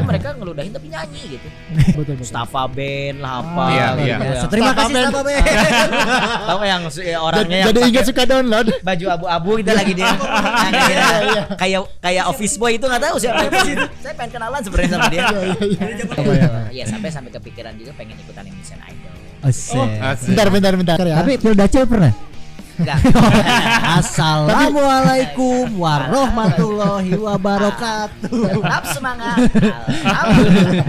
mereka ngeludahin tapi nyanyi gitu. Betul. Mustafa band lah apa. Iya. Gitu. Terima kasih Mustafa Ben. Tahu yang orangnya yang Jadi pakai ingat suka download. baju abu-abu gitu lagi dia. Kayak office boy itu enggak tahu siapa itu. Saya pengen kenalan sebenarnya sama dia. Iya, sampai kepikiran juga pengen ikutan Indonesian Idol. Bentar ya. Tapi Pildacil pernah? Enggak. Assalamualaikum warahmatullahi wabarakatuh. Tetap semangat. Alhamdulillah.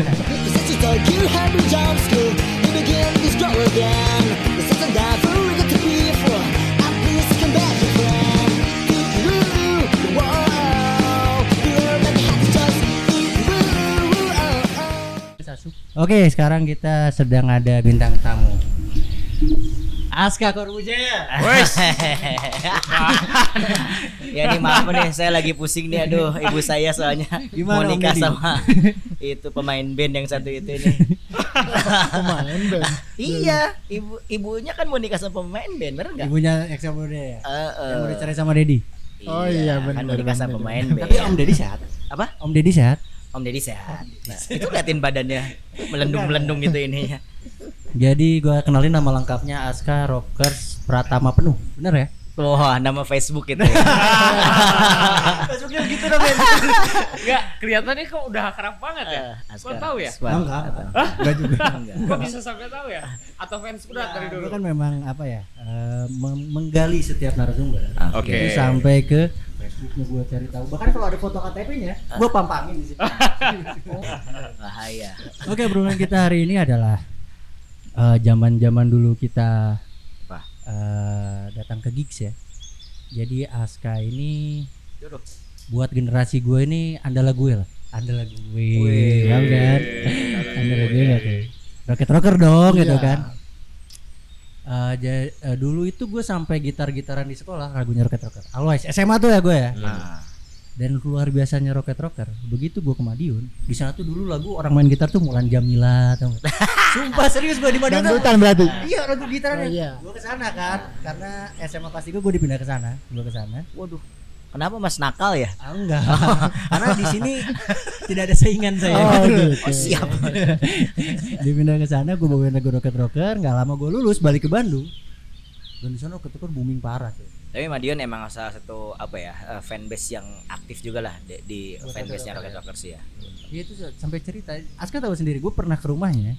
Oke, sekarang kita sedang ada bintang tamu. Aska Korbujaya. Wes. Ya nih maaf nih, saya lagi pusing nih, aduh ibu saya soalnya mau Gimana, nikah Om Deddy? sama itu pemain band yang satu itu nih. Pemain band. Iya, ibunya kan mau nikah sama pemain band, bener nggak? Ibunya Eksa Budaya ya? Heeh. Yang udah cerai sama Dedi. Oh iya, kan mau bener, nikah sama bener. pemain band. Tapi Om Dedi sehat. Apa? Om Dedi sehat. Om Deddy sehat. Nah, itu liatin badannya melendung-melendung gitu ininya. Jadi gua kenalin nama lengkapnya Aska Rockers Pratama Penuh. Bener ya? Wah, nama Facebook itu. Ya. Facebooknya gitu namanya. Enggak, kelihatannya kok udah akrab banget ya. Kok tahu ya? Enggak. Enggak juga. Kok bisa sampai tahu ya? Atau fans berat dari dulu? Gua kan memang apa ya? Menggali setiap narasumber. Oke. Jadi sampai ke Facebooknya gue cari tahu. Bahkan kalau ada foto KTP-nya, gue pampangin di sini. Bahaya. Oke, obrolan kita hari ini adalah zaman-zaman dulu kita Apa? Datang ke gigs ya. Jadi Aska ini Jodoh. buat generasi gue ini andalah gue lah. Andalah gue. Wih. Tahu kan? Andalah gue nggak tuh. Rocket rocker dong gitu Iya. kan. Dulu itu gue sampai gitar-gitaran di sekolah lagunya Rocket Rocker. Always SMA tuh ya gue ya. Nah, Dan luar biasanya Rocket Rocker. Begitu gue ke Madiun, di sana tuh dulu lagu orang main gitar tuh Mulan Jamila, tau gak? Sumpah serius gue di Madiun. Dangdutan berarti. Iya lagu gitarnya. Oh, iya. Gue ke sana kan, karena SMA kelas 3 gue dipindah ke sana. Gue ke sana. waduh. Kenapa Mas nakal ya? Ah, enggak. Karena di sini tidak ada saingan saya. Oh, gitu. Oh, siap. Dipindah ke sana, gue bawain lagu Rocket Rocker. Nggak lama gue lulus balik ke Bandung. Dan di sana Rocket Rocker booming parah tuh. Tapi Madiun emang salah satu apa ya fanbase yang aktif juga lah di fanbase-nya Rocket Rockers ya. Iya itu sampai cerita. Aska tahu sendiri, gue pernah ke rumahnya.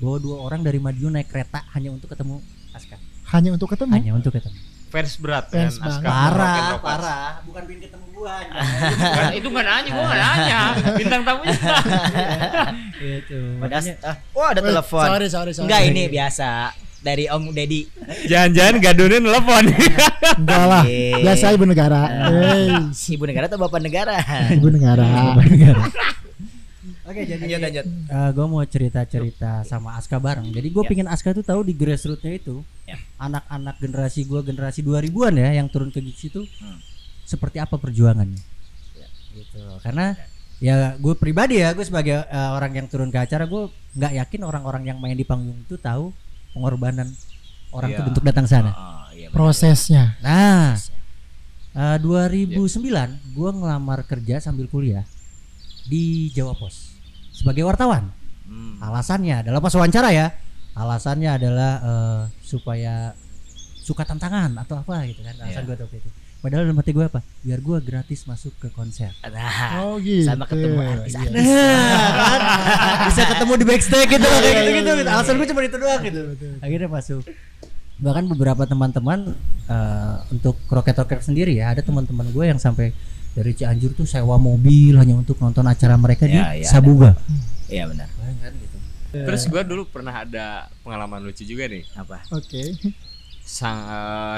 Bawa 2 orang dari Madiun naik kereta hanya untuk ketemu Aska. Hanya untuk ketemu. Hanya untuk ketemu. Fans berat Fans kan Aska. banget. Rocket Parah, Rockers. parah. Bukan pengen ketemu gua. Kan itu enggak nanya, gua enggak nanya. Bintang tamunya. Gitu. Padahal Makanya ada telepon. Sorry. Enggak, ini biasa dari Om Deddy. Jangan-jangan gadunin telepon. Enggak lah. Oke. Biasa ibu negara. Ibu negara atau bapak negara? Ibu negara. Oke, jadi Lanjut. gue mau cerita-cerita sama Aska bareng. Jadi gue Ya. pingin Aska tuh tahu di grassrootsnya itu Ya. anak-anak generasi gue generasi 2000-an ya yang turun ke gigs itu seperti apa perjuangannya. Ya. Gitu. Karena ya gue pribadi ya, gue sebagai orang yang turun ke acara, gue nggak yakin orang-orang yang main di panggung itu tahu pengorbanan orang Iya. tuh untuk datang sana. Oh, iya, benar. Prosesnya. Nah, 2009 gue ngelamar kerja sambil kuliah di Jawa Pos sebagai wartawan. Alasannya adalah pas wawancara ya. Alasannya adalah supaya suka tantangan atau apa gitu kan. Alasan gue waktu itu. Padahal dalam hati gue apa? Biar gue gratis masuk ke konser. Nah, Oh gitu. sama ketemu artis-artis. Kan? Bisa ketemu di backstage gitu loh, kayak gitu-gitu. Alasan gue cuma itu doang gitu. Akhirnya masuk. Bahkan beberapa teman-teman untuk Rocket Rocker sendiri ya, ada teman-teman gue yang sampai dari Cianjur tuh sewa mobil hanya untuk nonton acara mereka di Ya, Sabuga. Iya benar. Kan gitu. Terus gua dulu pernah ada pengalaman lucu juga nih. Apa? Oke.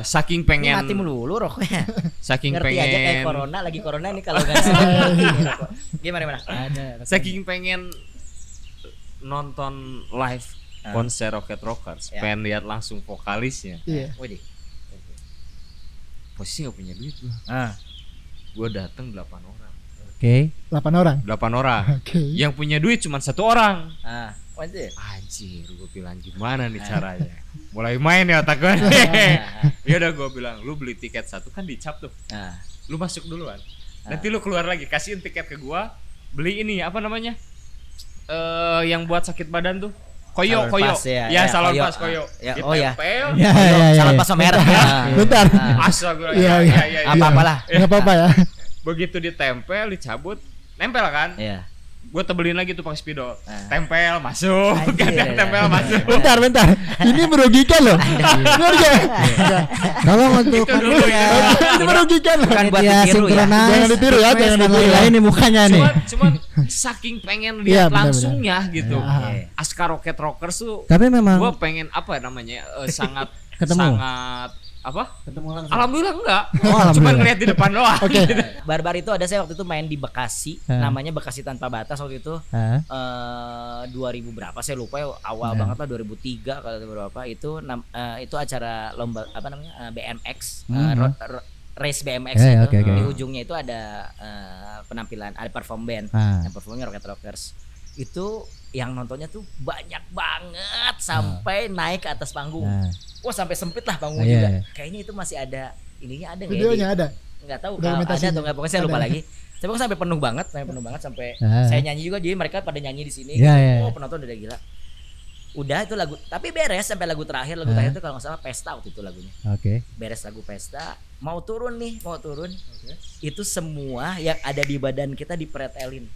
Saking Ini pengen mati melulu rokoknya. saking Ngerti pengen aja kayak corona nih kalau nggak gimana? Ada. saking pengen nonton live konser Rocket Rockers, Ya. pengen lihat langsung vokalisnya. Iya. Widih. Posisi nggak punya duit gua. Gua dateng 8 orang. Oke. 8 orang. 8 orang. Oke. Yang punya duit cuma 1 orang. Wajib. Anjir, gue bilang gimana nih caranya? Mulai main ya otak gue. Ya udah gue bilang, lu beli tiket 1 kan dicap tuh. Nah, Lu masuk duluan. Nanti lu keluar lagi, kasihin tiket ke gua. Beli ini apa namanya? yang buat sakit badan tuh. Koyo. Salon pas, ya, salon koyo. pas koyo. Ya, oh ya. Ditempel. Ya, Salon pas sama merek. Bentar. Astaga. Iya, iya. Apa-apalah. Enggak apa-apa ya. Begitu ditempel, dicabut, nempel kan? Iya. Gue tebelin lagi tuh pakai spidol. Tempel masuk, Anjir. tempel masuk. Bentar. Ini merugikan loh. Benar enggak? Kalau untuk Itu dulu ya. Ini merugikan loh. Bukan buat dia ditiru ya. synchronize, Jangan ditiru ya, jangan dan ditiru. lain-lain nih mukanya nih. Cuman saking pengen Iya, lihat benar-benar. langsungnya gitu. Iya. Aska Rocket Rockers tuh Tapi memang gue pengen apa namanya sangat Ketemu. sangat apa? ketemu langsung. Alhamdulillah enggak. Oh, alhamdulillah. Cuman ngeliat di depan doang. Oke. Barbar itu ada saya waktu itu main di Bekasi, namanya Bekasi Tanpa Batas waktu itu. Hah? 2000 berapa saya lupa ya, awal banget lah 2003 kalau berapa itu acara lomba apa namanya BMX race BMX Eh, gitu. oke, oke. Di ujungnya itu ada penampilan, ada perform band. Ah. Yang performnya Rocket Rockers. Itu yang nontonnya tuh banyak banget sampai naik ke atas panggung. Nah. Wah, sampai sempit lah panggung Iya, juga. iya. Kayaknya itu masih ada ininya, ada nggak ya Videonya di- ada. nggak tahu kalau Dokumentasinya. ada atau nggak, pokoknya saya lupa Ada. lagi. Saya pokoknya sampai penuh banget sampai Ah. saya nyanyi juga, jadi mereka pada nyanyi di sini. Iya, iya. Oh, penonton udah gila. Udah itu lagu, tapi beres sampai lagu terakhir itu kalau nggak salah Pesta waktu itu lagunya. Oke. Beres lagu Pesta, mau turun. Itu semua yang ada di badan kita dipretelin.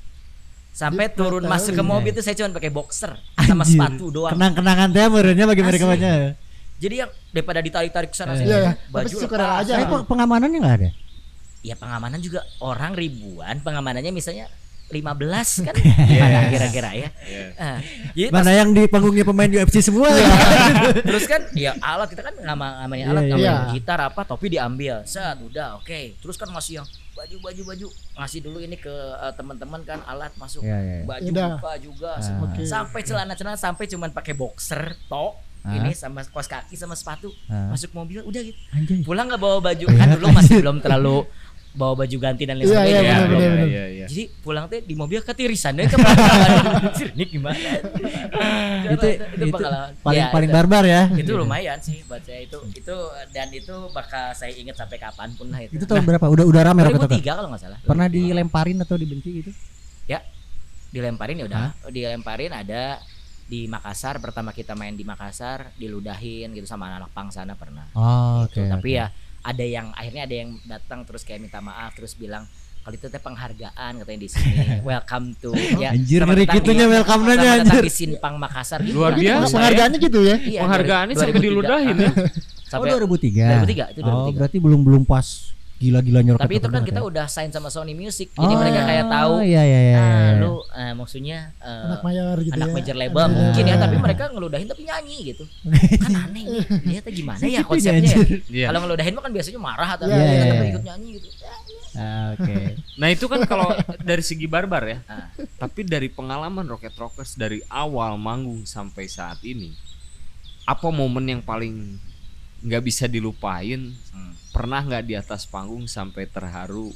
Sampai turun Dipretelin, masuk ke mobil itu saya cuma pakai boxer sama Anjir. sepatu doang. Kenang-kenangan teh merenya bagi mereka Asli. banyak. Jadi yang daripada ditarik-tarik ke sana Iya, sini, iya. Tapi baju sukarela lepas. aja. Tapi pengamanannya nggak ada. Ya pengamanan juga orang ribuan, pengamanannya misalnya 15 kan gimana kira-kira ya. Nah, jadi pas- Mana yang di panggungnya pemain UFC semua ya. terus kan ya alat kita kan ngamanin Iya, alat, iya. ngamanin Iya. gitar apa, topi diambil, set udah oke. Terus kan masih yang baju ngasih dulu ini ke teman-teman kan, alat masuk, Iya, iya. baju Udah. buka juga, Ah. Oke. sampai celana sampai cuman pakai boxer tok Ah. ini sama kaos kaki sama sepatu, Ah. masuk mobil udah gitu. Anjay. Pulang nggak bawa baju, kan dulu masih belum terlalu bawa baju ganti dan lain Iya, sebagainya. iya, benar. Iya. Jadi pulang teh di mobil ketirisan deh kemana? Ini gimana? itu pengalaman. paling Ya, paling itu- barbar ya. Itu lumayan sih buat saya itu dan itu bakal saya ingat sampai kapanpun lah itu. Itu tahun berapa? Udah rame Rocket Rockers. 2003 kalau nggak salah. Pernah dilemparin atau dibenci gitu? Ya, dilemparin ya udah. Dilemparin ada di Makassar, pertama kita main di Makassar, diludahin gitu sama anak pang sana pernah. Oh, Gitu. oke. Tapi ya ada yang akhirnya ada yang datang terus kayak minta maaf terus bilang kalau itu teh penghargaan katanya di sini. Welcome to ya. Anjir, selamat ngeri datang gitunya di- welcome-nya, selamat datang anjir. di Sinpang Makassar. Gitu. Luar biasa. Lumayan. Penghargaannya gitu ya. Iya, Penghargaannya sampai 2003. diludahin ya. Oh, Sampai 2003. 2003 itu 2003. Oh, berarti belum pas gila-gilanya Rocket Tapi itu kan Rockers kita ya? udah sign sama Sony Music. Jadi mereka kayak tahu Iya, iya, iya. lu maksudnya Anak mayor gitu anak ya. major label mungkin ya, tapi mereka ngeludahin tapi nyanyi gitu. Kan aneh nih. Dia tuh gimana ya Gitu konsepnya ya? anjir. Iya. Kalau ngeludahin mah kan biasanya marah atau Iya, kita iya. ikut nyanyi gitu. Ah, oke. Nah itu kan kalau dari segi barbar ya. Ah. Tapi dari pengalaman Rocket Rockers dari awal manggung sampai saat ini, apa momen yang paling nggak bisa dilupain? Pernah nggak di atas panggung sampai terharu?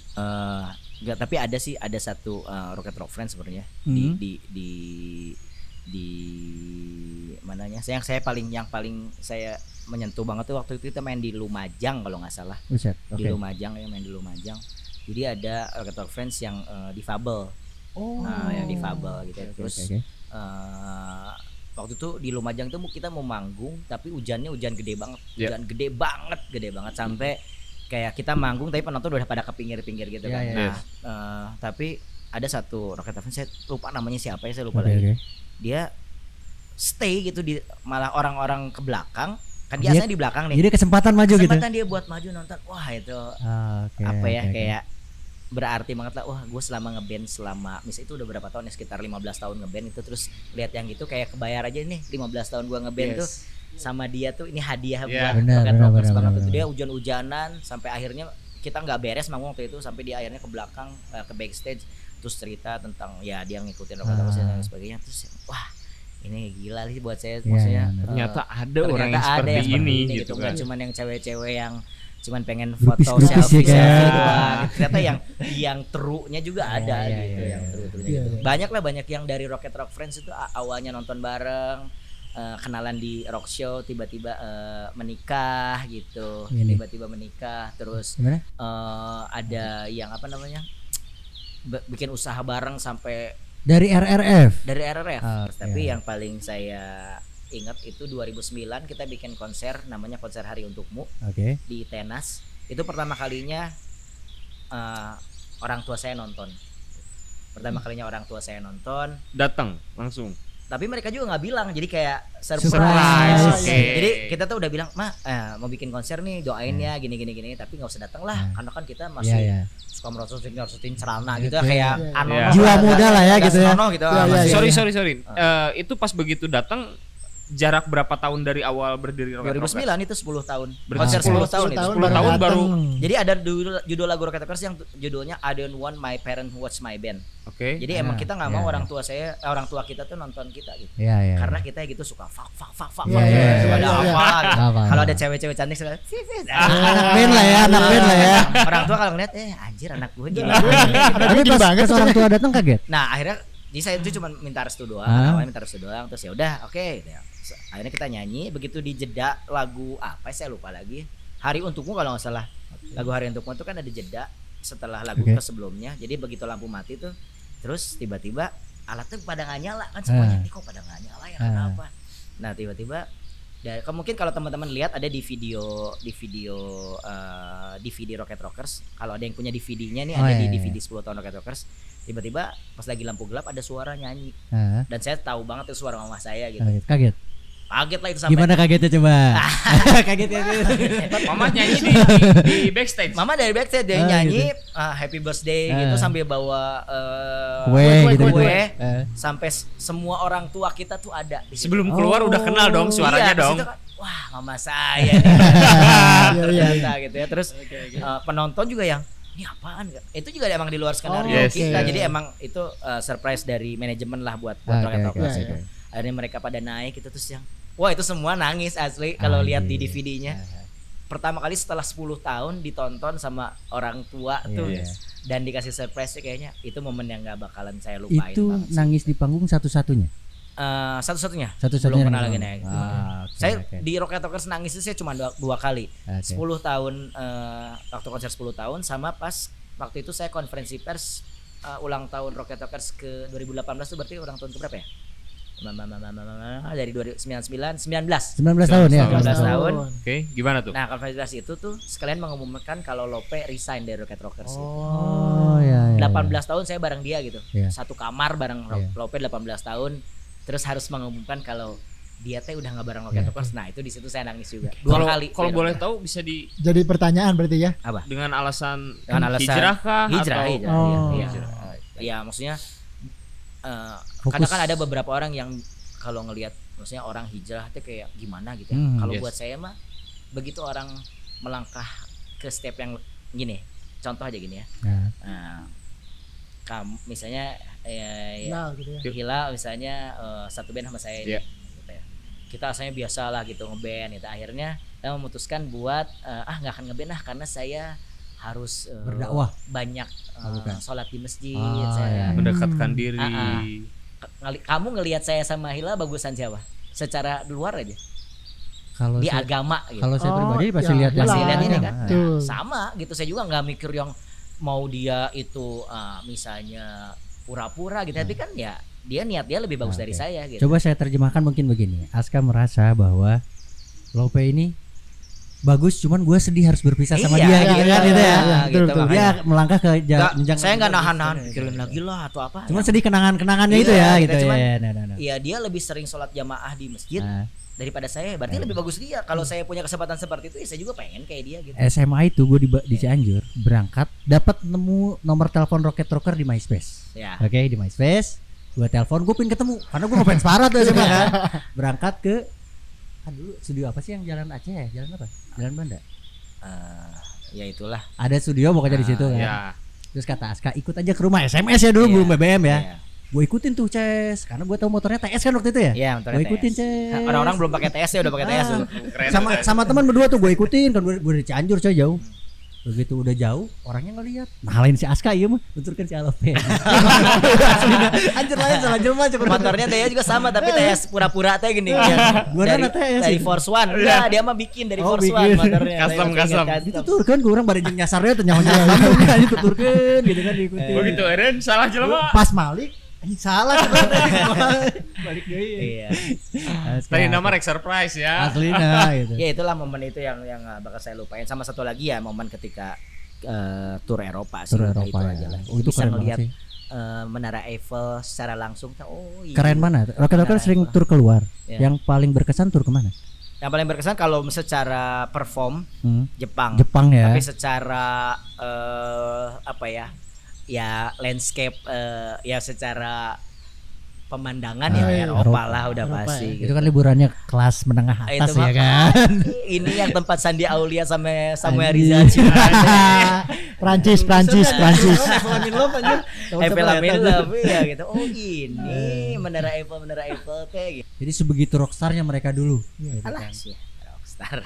Enggak, tapi ada sih, ada satu Rocket Rock Friends sebenarnya Hmm. di mananya. Yang paling saya menyentuh banget tuh waktu itu kita main di Lumajang kalau nggak salah. Buset. Di Oke. Lumajang ya, main di Lumajang. Jadi ada Rocket Rock Friends yang difabel. Oh. Nah, yang difabel gitu. Oke, Terus oke, oke. waktu itu di Lumajang tuh kita mau manggung tapi hujannya hujan gede banget. Ya. Hujan gede banget sampai kayak kita manggung tapi penonton udah pada ke pinggir-pinggir gitu Ya, kan. ya. Nah, tapi ada satu Rocket Rock Friends, saya lupa namanya siapa ya, saya lupa Oke, lagi. oke. Dia stay gitu di malah orang-orang ke belakang. Kan Dia- biasanya di belakang nih. Jadi kesempatan maju gitu. Kesempatan dia buat maju nonton. Wah, itu Ah, oke, apa ya, oke, oke. kayak berarti banget lah. Wah, gue selama ngeband misalnya itu udah berapa tahun ya, sekitar 15 tahun ngeband itu, terus lihat yang gitu kayak kebayar aja nih 15 tahun gue ngeband tuh sama dia tuh, ini hadiah Iya. buat Benar, Rocket benar, Rockers benar, banget benar, tuh. benar. Dia hujan-hujanan sampai akhirnya kita nggak beres manggung waktu itu, sampai dia akhirnya ke belakang ke backstage terus cerita tentang ya dia ngikutin Rocket Rockers dan sebagainya. Terus wah, ini gila sih buat saya, Iya, maksudnya iya, Ternyata ada orang yang ternyata ada seperti ini gitu nggak kan. cuman yang cewek-cewek yang cuman pengen Grupis- foto grupis selfie ya, kan? doang. Ternyata yang terunya juga ada iya, gitu, iya, yang iya. teru-terunya Iya, gitu. iya. Banyak yang dari Rocket Rock Friends itu awalnya nonton bareng, kenalan di rock show, tiba-tiba menikah gitu, Ini. tiba-tiba menikah, terus Gimana? ada yang apa namanya bikin usaha bareng sampai Dari RRF. Dari RRF. Oke. Tapi yang paling saya ingat itu 2009 kita bikin konser namanya Konser Hari Untukmu Oke. di Tenas. Itu pertama kalinya orang tua saya nonton. Pertama kalinya orang tua saya nonton. Datang langsung. Tapi mereka juga nggak bilang, jadi kayak Surprise. surprise. Oke. Jadi kita tuh udah bilang, mau bikin konser nih, doain ya gini, tapi nggak usah datang lah, karena kan kita masih Iya. suka merosotin celana gitu Iya. kayak Iya. anono. Jiwa muda lah ya gitu ya. Gastrono gitu. Iya, iya, masih. iya. Sorry. Itu pas begitu datang jarak berapa tahun dari awal berdiri Rocket Rockers? 2009 itu 10 tahun. Berarti Konser 10 tahun itu. 10 tahun baru. Jadi ada judul lagu Rocket Rockers yang judulnya I Don't Want My Parent Watch My Band. Oke. Jadi emang kita nggak mau Iya, orang tua kita tuh nonton kita gitu. Iya. Karena kita gitu suka fuck Iya, iya, suka ada iya, iya. apa gitu. Apa, Kalau apa. ada cewek-cewek cantik suka Anak band lah ya, anak band lah ya. Orang tua kalau ngeliat anjir anak gue gini. Tapi gini banget pas orang tua datang kaget. Nah, akhirnya jadi saya itu cuma minta restu doang, Hah? awalnya minta restu doang terus ya udah oke gitu ya. Akhirnya kita nyanyi, begitu dijeda lagu apa saya lupa lagi. Hari Untukmu kalau nggak salah. Lagu Hari Untukmu itu kan ada jeda setelah lagu Oke. ke sebelumnya. Jadi begitu lampu mati tuh terus tiba-tiba alatnya pada nggak nyala kan semuanya. Ini kok pada nggak nyala ya kenapa? Nah, tiba-tiba mungkin kalau teman-teman lihat ada di video DVD Rocket Rockers. Kalau ada yang punya DVD-nya nih ada di DVD 10 tahun Rocket Rockers. Tiba-tiba pas lagi lampu gelap ada suara nyanyi. Dan saya tahu banget itu suara mama saya gitu. Kaget. Kaget lah itu sampai. Gimana kagetnya coba? Kaget ya. Mama nyanyi di backstage. Mama dari backstage dia nyanyi Happy Birthday gitu sambil bawa Kue gitu. sampai semua orang tua kita tuh ada di situ. Sebelum keluar udah kenal dong suaranya Iya, di dong. situ kan, wah mama saya nih. Ternyata gitu ya. Terus penonton juga yang ini apaan? Itu juga emang di luar skenario Yes. kita. Oke. Jadi emang itu surprise dari manajemen lah buat Oke, Rocket oke, Rockers oke. itu. Akhirnya mereka pada naik itu terus yang wah itu semua nangis asli kalau lihat di DVD-nya. Pertama kali setelah 10 tahun ditonton sama orang tua tuh Iya. dan dikasih surprise kayaknya itu momen yang gak bakalan saya lupain Itu banget sih. nangis di panggung satu-satunya. Satu-satunya Satu-satunya belum pernah nangis lagi doang. naik. Oke, Saya oke. di Rocket Rockers nangis itu saya cuma dua kali. Oke. 10 tahun waktu konser 10 tahun sama pas waktu itu saya konferensi pers ulang tahun Rocket Rockers ke 2018 itu berarti ulang tahun ke berapa ya? Dari 19 19 tahun ya. 19 tahun. Oke, gimana tuh? Nah, konferensi pers itu tuh sekalian mengumumkan kalau Lope resign dari Rocket Rockers gitu. Oh ya. 18 tahun saya bareng dia gitu. Iya. Satu kamar bareng Iya. Lope 18 tahun. Terus harus mengumumkan kalau dia teh udah nggak bareng Rocket Iya. Rockers. Nah, itu di situ saya nangis juga. Dua kali. Kalau Iya. boleh tahu bisa Jadi pertanyaan berarti ya. apa? dengan alasan Dengan alasan hijrah kah Hijrah, atau hijrah. Oh. Iya. Iya, maksudnya karena kan ada beberapa orang yang kalau ngelihat maksudnya orang hijrah itu kayak gimana gitu ya. Kalau Yes. buat saya mah begitu orang melangkah ke step yang gini. Contoh aja gini ya. Nah, Kamu misalnya Nah, gitu ya. Hilal misalnya satu band sama saya Iya. gitu ya. Kita asalnya biasa lah gitu ngeband gitu. Akhirnya kita memutuskan buat nggak akan ngeband lah karena saya harus Berdakwah. banyak bukan. sholat di masjid. Ah, Saya iya. mendekatkan diri? kamu ngelihat saya sama Hilal bagusan siapa? Secara luar aja kalau di saya, agama gitu. kalau saya Oh, pribadi pasti ya, lihat yang Masih lihat ini lain. kan? Nah, Tuh. Sama gitu saya juga nggak mikir yang mau dia itu misalnya pura-pura gitu tapi kan ya dia niat dia lebih bagus dari Oke. saya gitu. Coba saya terjemahkan mungkin begini. Aska merasa bahwa Lope ini bagus, cuman gue sedih harus berpisah sama Iya, dia gitu, gitu kan gitu ya. iya, gitu, betul, makanya. Dia melangkah ke jenjang. Saya nggak nahan pikirin lagi lah atau apa. Cuman sedih kenangannya Iya, itu ya kita gitu cuman- ya. Nah. Iya dia lebih sering sholat jamaah di masjid Nah, daripada saya. Berarti lebih bagus dia. Kalau saya punya kesempatan seperti itu, ya saya juga pengen kayak dia gitu. SMA itu gue di Cianjur berangkat dapat nemu nomor telepon Rocket Rocker di MySpace. Ya. Oke, di MySpace gue telepon, gue pengen ketemu karena gue ngefans parah tuh SMA kan. Berangkat ke dulu studio apa sih yang Jalan Aceh ya? Jalan apa? Jalan Banda. Ya itulah. Ada studio pokoknya di situ kan. Ya. Terus kata Aska ikut aja ke rumah SMS ya dulu Iya. belum BBM ya. Iya. Gue ikutin tuh Ces karena gue tahu motornya TS kan waktu itu ya. Iya, motornya Gue ikutin TS. Ces. Orang-orang belum pakai TS ya udah pakai TS dulu. Sama teman berdua tuh gue ikutin kan gue dari Cianjur coy jauh. Begitu udah jauh orangnya ngeliat ngalahin si Aska iya mah benturkan si Alope. Anjir lain salah jelma coba. Motornya TS juga sama tapi TS pura-pura teh gini ya. Gua Dari, nana TS dari itu. Force One. Enggak, dia mah bikin dari Oh, Force bikin. One motornya. Custom, Saya masih custom. ingat Itu tuh kan gue orang pada nyasarnya tuh nyawa-nyawa gitu tuturkan gitu kan diikutin. Begitu Eren salah jelema. Pas Malik Ini salah sebenarnya. Balik deui. Iya. Tadi nama Rex Surprise ya. Aslina gitu. Ya itulah momen itu yang gak bakal saya lupain. Sama satu lagi ya momen ketika tur Eropa sih. Tur Udah Eropa itu ya. aja lah. Oh, itu Bisa keren ngelihat banget sih. Menara Eiffel secara langsung. Oh iya. Keren mana? Rocket Menara sering Eiffel. tur keluar. Ya. Yang paling berkesan tur kemana? Yang paling berkesan kalau secara perform Jepang. Jepang ya. Tapi secara apa ya? Ya landscape ya secara pemandangan ya Eropa Eropa. lah udah Eropa pasti. Itu kan liburannya kelas menengah atas Itu ya mah- kan. Ini yang tempat Sandi Aulia sama Samuel Anjing. Rizal. Prancis. Eiffel Love ya gitu. Oh gini Menara Eiffel kayak gitu. Jadi sebegitu rockstarnya mereka dulu. Gitu Alah kan. sih rockstar.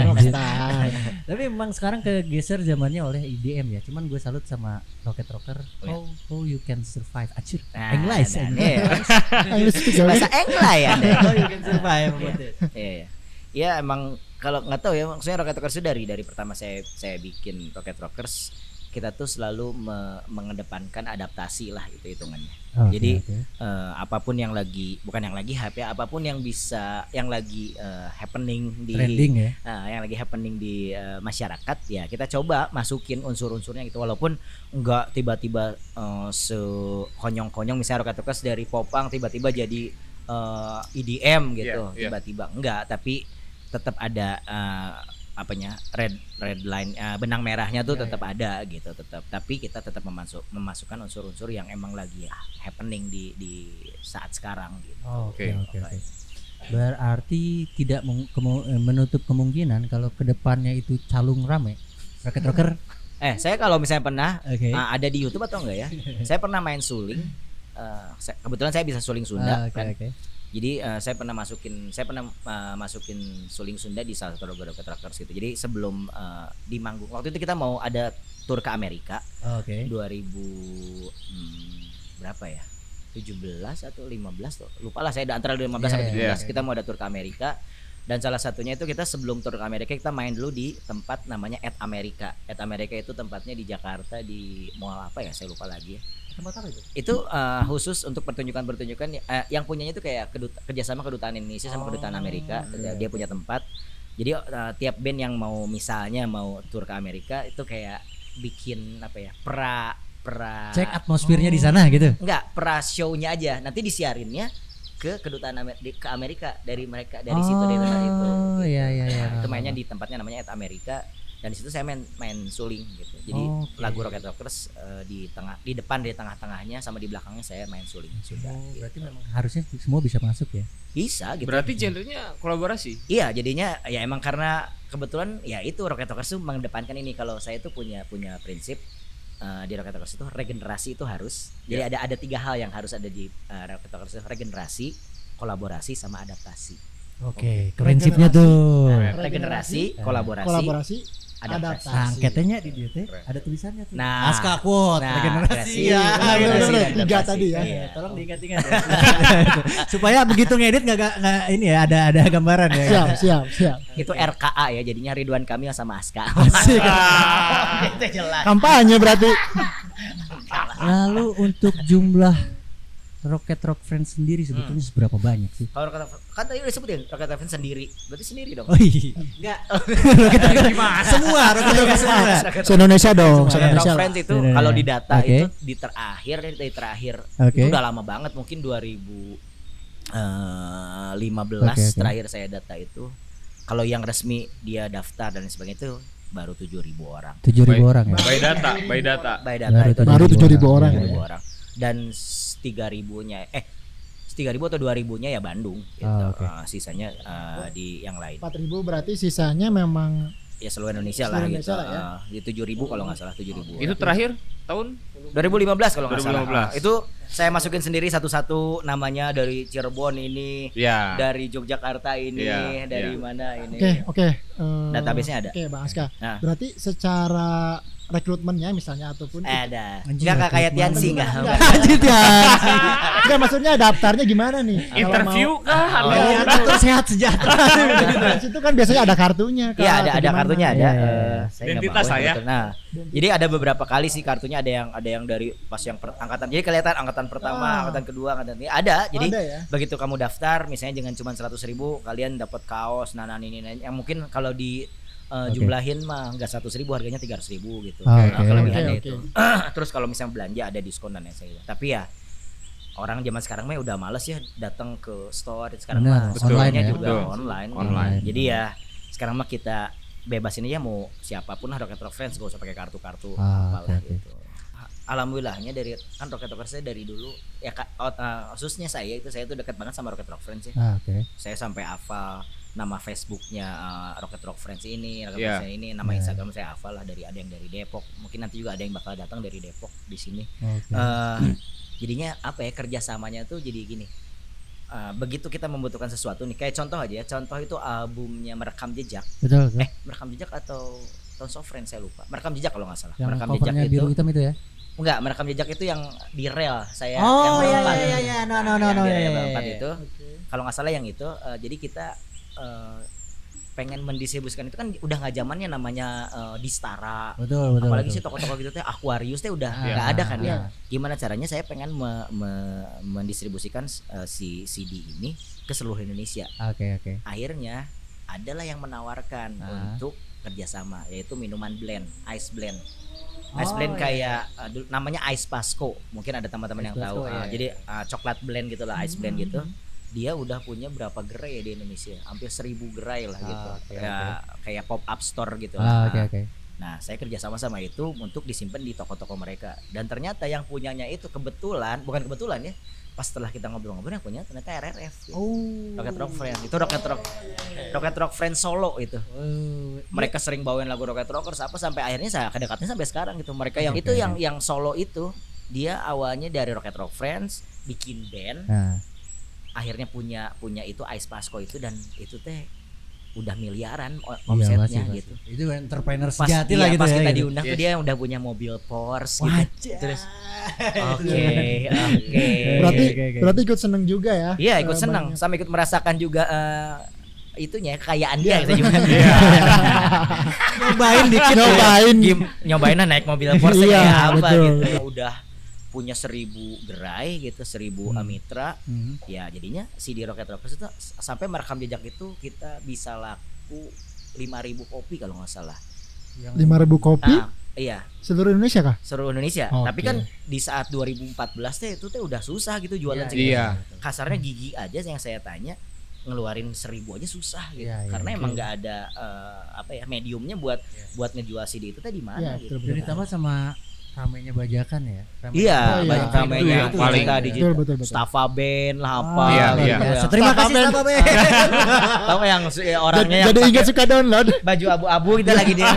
Rockstar. Tapi memang sekarang kegeser zamannya oleh IDM ya. Cuman gue salut sama Rocket Rocker. How you can survive? Acir. Nah, English. nah, English. iya. English speaker. Bahasa English ya deh. How you can survive? Iya. Ya emang kalau nggak tahu ya maksudnya Rocket Rockers itu dari pertama saya bikin Rocket Rockers kita tuh selalu mengedepankan adaptasi lah itu hitungannya. Jadi apapun yang lagi hype ya, apapun yang bisa yang lagi happening di Trending ya. yang lagi happening di masyarakat ya kita coba masukin unsur-unsurnya gitu walaupun enggak tiba-tiba sekonyong-konyong misalnya Rocket Rockers dari popang tiba-tiba jadi EDM gitu tiba-tiba enggak tapi tetap ada red line benang merahnya tuh tetap ada gitu tetap tapi kita tetap memasukkan unsur-unsur yang emang lagi happening di saat sekarang gitu. Oke. Berarti tidak menutup kemungkinan kalau kedepannya itu calung rame Rocket Rocker. Saya kalau misalnya pernah Oke. ada di YouTube atau enggak ya saya pernah main suling kebetulan saya bisa suling Sunda kan. Jadi saya pernah masukin suling Sunda di salah satu logo Rocket Rockers gitu. Jadi sebelum di manggung waktu itu kita mau ada tur ke Amerika. 2000 berapa ya? 17 atau 15 tuh. Lupa lah saya antara 15 sampai 17 kita mau ada tur ke Amerika. Dan salah satunya itu kita sebelum tur ke Amerika kita main dulu di tempat namanya At America. At America itu tempatnya di Jakarta di mall apa ya? Saya lupa lagi ya. Tempat apa itu? Itu khusus untuk pertunjukan yang punyanya itu kayak kerjasama kedutaan Indonesia sama kedutaan Amerika. Dia punya tempat. Jadi tiap band yang mau misalnya mau tur ke Amerika itu kayak bikin apa ya pra cek atmosfernya di sana gitu. Enggak, pra show-nya aja. Nanti disiarinnya ke kedutaan ke Amerika dari mereka dari situ dari tempat itu. Oh iya. Itu mainnya di tempatnya namanya At America. Dan di situ saya main suling gitu. Jadi lagu Rocket Rockers di tengah-tengahnya sama di belakangnya saya main suling sudah. Berarti memang harusnya semua bisa masuk ya. Bisa gitu. Berarti genrenya kolaborasi. Iya, jadinya ya emang karena kebetulan ya itu Rocket Rockers tuh mengedepankan ini kalau saya tuh punya prinsip di Rocket Rockers itu regenerasi itu harus. Jadi ada 3 hal yang harus ada di Rocket Rockers itu regenerasi, kolaborasi sama adaptasi. Oke, prinsipnya tuh. Regenerasi, kolaborasi, adaptasi. Nah, angketnya di dia teh ada tulisannya tuh. Nah, Aska quote regenerasi. Iya, bener, adaptasi. tiga tadi ya. Iya. Tolong diingat-ingat ya. Supaya begitu ngedit nggak ini ya ada gambaran ya. Siap. Itu RKA ya, jadinya Ridwan Kamil sama Aska. Asik. Itu jelas. Kampanye berarti. Lalu untuk jumlah Rocket Rock Friends sendiri sebetulnya seberapa banyak sih? Kalau kan tadi udah sebutin Rocket Rock sendiri, berarti sendiri dong. Oh iya. Enggak. Rocket Rock gimana? Semua Rocket Rock semua. Se-Indonesia dong, Rocket se-Indonesia. Rock Friends itu Iya. kalau di data Oke. itu di terakhir Oke. itu udah lama banget mungkin 2015 Oke. terakhir saya data itu. Kalau yang resmi dia daftar dan sebagainya itu baru 7.000 orang. 7.000 orang ya. By data. By data itu Baru 7.000 orang. 7.000 orang. Dan 3.000-nya 3.000 atau 2.000-nya ya Bandung gitu. Oke. Sisanya di yang lain. 4.000 berarti sisanya memang Ya seluruh Indonesia lah Seluruh gitu. Indonesia lah Di 7.000 kalau nggak salah 7.000. Itu terakhir tahun 2015 kalau nggak salah. 2015. Itu saya masukin sendiri satu-satu namanya dari Cirebon ini, ya. dari Yogyakarta ini, Iya, dari iya. mana ini. Oke. Database-nya ada. Oke, Bang Aska. Nah. Berarti secara rekrutmennya misalnya ataupun Ada. Anjing, Enggak kayak rekrutmen. Tiansi enggak. Enggak. Anjir ya. Enggak Enggak, maksudnya daftarnya gimana nih? Kalau Interview mau- kah? Dokter sehat sejahtera. Di situ kan biasanya ada kartunya. Kak, Iya atau ada gimana? kartunya ada. Iya, iya, Saya nggak Identitas bawa saya. kebetulan. Nah, jadi ada beberapa kali sih kartunya ada yang dari pas yang angkatan. Jadi kelihatan angkatan pertama, angkatan kedua, angkatan ini ada. Jadi Ada ya. begitu kamu daftar, misalnya dengan cuma 100.000 kalian dapat kaos, ini yang mungkin kalau di jumlahin mah nggak 100.000 harganya 300.000 gitu. Oke. Kelebihannya Oke, itu. Terus kalau misalnya belanja ada diskon dan lain-lain. Tapi ya orang zaman sekarang mah udah males ya datang ke store sekarang Benar, mah betul. semuanya Online ya. juga Betul. online. Online. Jadi ya sekarang mah kita bebasin aja mau siapapun lah Rocket Rock Friends, gak usah pakai kartu-kartu apalah oke. gitu. Alhamdulillahnya dari kan Rocket Rock saya dari dulu ya khususnya saya tuh dekat banget sama Rocket Rock Friends ya. Oke. Saya sampai hafal nama Facebooknya Rocket Rock Friends ini, Rocket Iya. Friends ini, nama Instagram saya hafal lah, ada yang dari Depok, mungkin nanti juga ada yang bakal datang dari Depok di sini. Oke. Jadinya apa ya kerjasamanya tuh jadi gini. Begitu kita membutuhkan sesuatu nih, kayak contoh aja, contoh itu albumnya Merekam Jejak, Betul. Merekam Jejak atau Tons of Friends saya lupa, Merekam Jejak kalau nggak salah. Yang Merekam Jejak covernya itu biru hitam itu ya? enggak, Merekam Jejak itu yang di rel saya Oh yang iya berempat. iya iya, no Yang di iya, rel iya, berempat iya. itu kalau nggak salah yang itu jadi kita pengen mendistribusikan itu kan udah nggak zamannya namanya Distara, Betul betul. apalagi betul. sih toko-toko gitu teh Aquarius teh udah Iya. nggak ada kan ya. Iya. Gimana caranya saya pengen mendistribusikan si CD ini ke seluruh Indonesia. Oke oke. Akhirnya adalah yang menawarkan untuk kerjasama, yaitu minuman blend, ice blend. Ice Oh, blend iya, kayak namanya Ice Pasco, mungkin ada teman-teman yang Ice tahu. Pasco, iya, Jadi coklat blend gitulah, ice blend gitu. Dia udah punya berapa gerai ya di Indonesia? Hampir 1.000 gerai lah gitu. Oke, Kayak pop up store gitu Oke lah. oke. Nah, saya kerjasama sama itu untuk disimpan di toko-toko mereka. Dan ternyata yang punyanya itu bukan kebetulan ya. Pas setelah kita ngobrol-ngobrol yang punya ternyata RRF. Gitu. Oh. Rocket Rock Friends. Itu Rocket Rock Friends Solo itu. Mereka sering bawain lagu Rocket Rockers apa sampai akhirnya saya kedekatnya sampai sekarang gitu. Mereka yang itu yang solo itu dia awalnya dari Rocket Rock Friends bikin band. Nah, Akhirnya punya itu Ice Pasco itu dan itu teh udah miliaran iya, omsetnya pasti. gitu. Itu entrepreneur Pas, sejati lah gitu pas ya. kita gitu. diundang tuh dia udah punya mobil Porsche gitu. Wajah. Terus oke. Berarti ikut seneng juga ya. Iya ikut Eh, senang banyak. sama ikut merasakan juga itunya kekayaan dia gitu juga. Nyobain dikit. Nyobain. Nyobainnya naik mobil Porsche Iya, kayak apa betul. gitu. Udah punya 1.000 gerai gitu, 1.000 mitra. Ya jadinya CD Rocket Rockers itu sampai Merekam Jejak itu kita bisa laku 5.000 kopi kalau nggak salah. 5.000 kopi Nah, iya seluruh Indonesia kah? seluruh Indonesia. Oke. Tapi kan di saat 2014 teh itu teh udah susah gitu jualan Iya, segitu. iya. Kasarnya gigi aja yang saya tanya ngeluarin 1.000 aja susah gitu. Iya, iya, Karena oke. emang nggak ada mediumnya buat ngejual CD itu teh di mana Iya, gitu. betul, Dan ditambah sama ramenya bajakan ya. Iya, Oh, iya. banyak Itu ramenya yang paling- digital, Betul, betul, betul. Staffa Band lah apa Iya, gitu iya. ya. Terima kasih Staffa Band. Tahu yang orangnya yang Jadi pakai ingat suka download. baju abu-abu kita lagi dia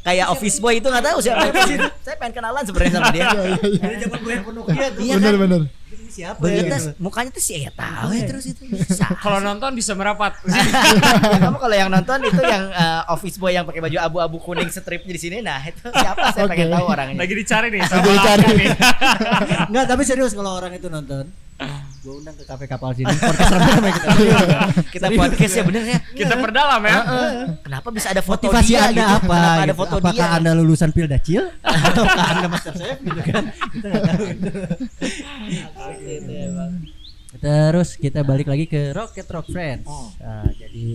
kayak office boy itu nggak tahu siapa itu. Saya pengen kenalan sebenarnya sama dia. Dari zaman gue yang penuh dia tuh. Iya Bener kan? bener. Ini siapa Bener, ya? mukanya tuh sih ya tahu ya terus itu. Bisa. Kalau nonton bisa merapat. Kamu kalau yang nonton itu yang office boy yang pakai baju abu-abu kuning stripnya di sini, nah itu siapa saya pengen Oke. tahu orangnya. Lagi dicari nih Lagi sama dicari. Alka nih. Enggak, tapi serius kalau orang itu nonton. Gue undang ke kafe kapal sini. Podcast rame kita. Kita podcast ya bener ya. Kita perdalam ya. Kenapa bisa ada foto Motivasi dia Anda gitu? apa? Kenapa ada gitu? foto Apakah dia? Anda lulusan Pildacil ataukah Anda Master Chef gitu kan? Kita enggak tahu. Gitu emang. Terus kita balik lagi ke Rocket Rock Friends. Jadi